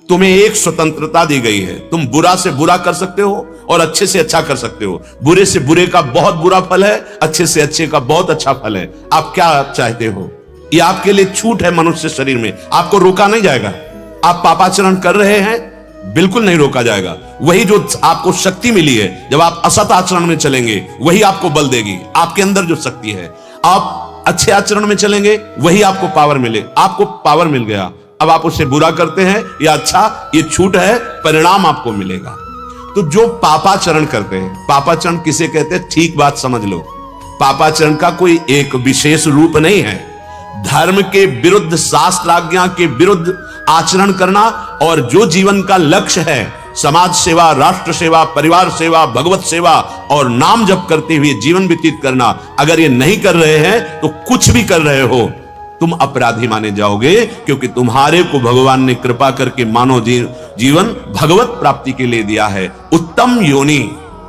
तुम्हें एक स्वतंत्रता दी गई है, तुम बुरा से बुरा कर सकते हो और अच्छे से अच्छा कर सकते हो। बुरे से बुरे का बहुत बुरा फल है, अच्छे से अच्छे का बहुत अच्छा फल है। आप क्या चाहते हो? ये आपके लिए छूट है। मनुष्य शरीर में आपको रोका नहीं जाएगा। आप पापाचरण कर रहे हैं, बिल्कुल नहीं रोका जाएगा। वही जो आपको शक्ति मिली है, जब आप असत आचरण में चलेंगे वही आपको बल देगी। आपके अंदर जो शक्ति है, आप अच्छे आचरण में चलेंगे वही आपको पावर मिले। आपको पावर मिल गया, अब आप उससे बुरा करते हैं या अच्छा, ये छूट है, परिणाम आपको मिलेगा। तो जो पापाचरण करते हैं, पापाचरण किसे कहते हैं? ठीक बात समझ लो, पापाचरण का कोई एक विशेष रूप नहीं है। धर्म के विरुद्ध, शास्त्राज्ञा के विरुद्ध आचरण करना, और जो जीवन का लक्ष्य है समाज सेवा, राष्ट्र सेवा, परिवार सेवा, भगवत सेवा और नाम जप करते हुए जीवन व्यतीत करना, अगर ये नहीं कर रहे हैं तो कुछ भी कर रहे हो, तुम अपराधी माने जाओगे। क्योंकि तुम्हारे को भगवान ने कृपा करके मानव जीवन भगवत प्राप्ति के लिए दिया है। उत्तम योनि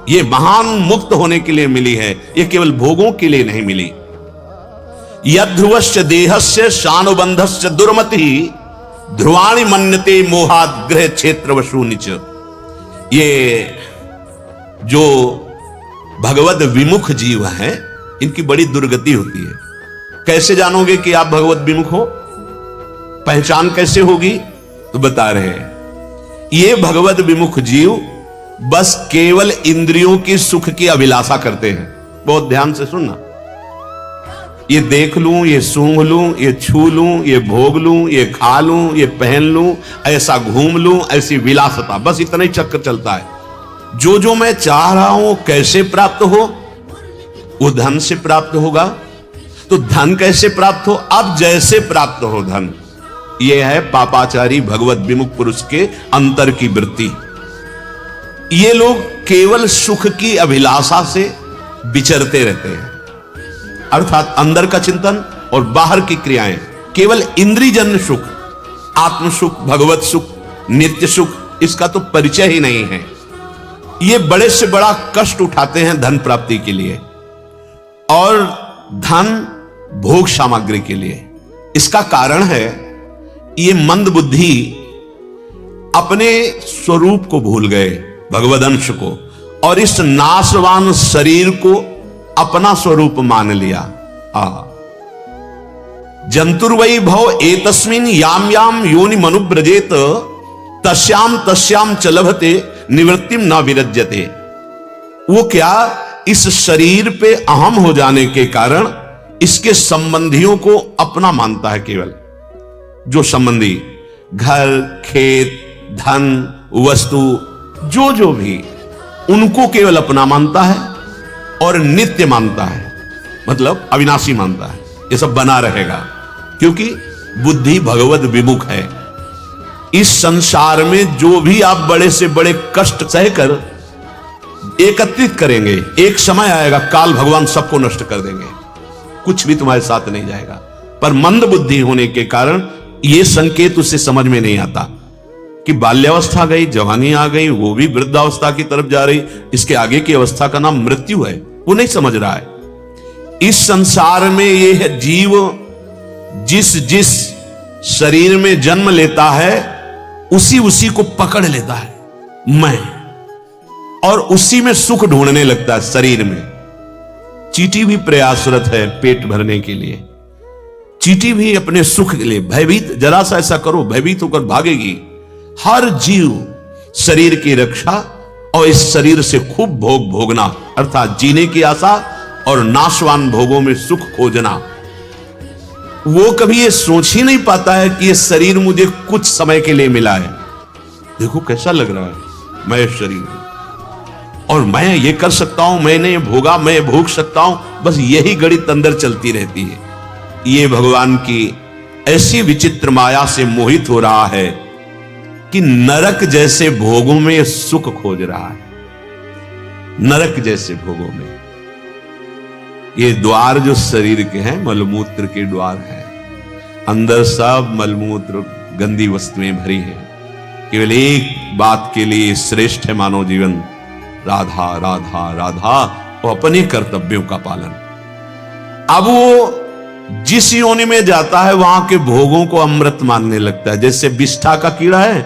ये महान मुक्त होने के लिए मिली है, ये केवल भोगों के लिए नहीं मिली। यद्ध्रुवस्य देहस्य शानुबंधस्य दुर्मति ध्रुवाणि मन्यते मोहाद ग्रह क्षेत्र वशूनिच। ये जो भगवत विमुख जीव हैं, इनकी बड़ी दुर्गति होती है। कैसे जानोगे कि आप भगवत विमुख हो? पहचान कैसे होगी? तो बता रहे हैं, ये भगवत विमुख जीव बस केवल इंद्रियों की सुख की अभिलाषा करते हैं। बहुत ध्यान से सुनना, ये देख लूं, ये सूंघ लूं, ये छू लूं, ये भोग लूं, ये खा लूं, ये पहन लूं, ऐसा घूम लूं, ऐसी विलासता, बस इतना ही चक्कर चलता है। जो जो मैं चाह रहा हूं कैसे प्राप्त हो? वो धन से प्राप्त होगा। तो धन कैसे प्राप्त हो? अब जैसे प्राप्त हो धन। यह है पापाचारी भगवत विमुख पुरुष के अंतर की वृत्ति। ये लोग केवल सुख की अभिलाषा से विचरते रहते हैं, अर्थात अंदर का चिंतन और बाहर की क्रियाएं, केवल इंद्रियजन्य सुख, आत्म सुख, भगवत सुख, नित्य सुख, इसका तो परिचय ही नहीं है। ये बड़े से बड़ा कष्ट उठाते हैं धन प्राप्ति के लिए और धन भोग सामग्री के लिए। इसका कारण है ये मंद बुद्धि अपने स्वरूप को भूल गए, भगवद अंश को, और इस नाशवान शरीर को अपना स्वरूप मान लिया। जंतुर्वै भव एतस्मिन् याम याम योनि मनुव्रजेत तस्याम तस्याम च लभते निवृत्तिम न विरज्यते। वो क्या, इस शरीर पे अहम हो जाने के कारण इसके संबंधियों को अपना मानता है। केवल जो संबंधी, घर, खेत, धन, वस्तु, जो जो भी, उनको केवल अपना मानता है और नित्य मानता है, मतलब अविनाशी मानता है। ये सब बना रहेगा क्योंकि बुद्धि भगवत विमुख है। इस संसार में जो भी आप बड़े से बड़े कष्ट सहकर एकत्रित करेंगे, एक समय आएगा काल भगवान सबको नष्ट कर देंगे, कुछ भी तुम्हारे साथ नहीं जाएगा। पर मंद बुद्धि होने के कारण यह संकेत उससे समझ में नहीं आता कि बाल्यावस्था गई, जवानी आ गई, वो भी वृद्धावस्था की तरफ जा रही, इसके आगे की अवस्था का नाम मृत्यु है। वो नहीं समझ रहा है। इस संसार में यह जीव जिस जिस शरीर में जन्म लेता है उसी उसी को पकड़ लेता है मैं, और उसी में सुख ढूंढने लगता है शरीर में। चींटी भी प्रयासरत है पेट भरने के लिए, चींटी भी अपने सुख के लिए भयभीत, जरा सा ऐसा करो भयभीत होकर भागेगी। हर जीव शरीर की रक्षा और इस शरीर से खूब भोग भोगना, अर्थात जीने की आशा और नाशवान भोगों में सुख खोजना। वो कभी ये सोच ही नहीं पाता है कि ये शरीर मुझे कुछ समय के लिए मिला है। देखो कैसा लग रहा है, मैं इस शरीर में, और मैं ये कर सकता हूं, मैंने ये भोगा, मैं भोग सकता हूं, बस यही गणित अंदर चलती रहती है। ये भगवान की ऐसी विचित्र माया से मोहित हो रहा है कि नरक जैसे भोगों में सुख खोज रहा है। नरक जैसे भोगों में ये द्वार जो शरीर के हैं मलमूत्र के द्वार हैं, अंदर सब मलमूत्र गंदी वस्तुएं भरी हैं। केवल एक बात के लिए श्रेष्ठ है मानव जीवन, राधा राधा राधा, वो अपने कर्तव्यों का पालन। अब वो जिस योनि में जाता है वहां के भोगों को अमृत मानने लगता है। जैसे विष्ठा का कीड़ा है,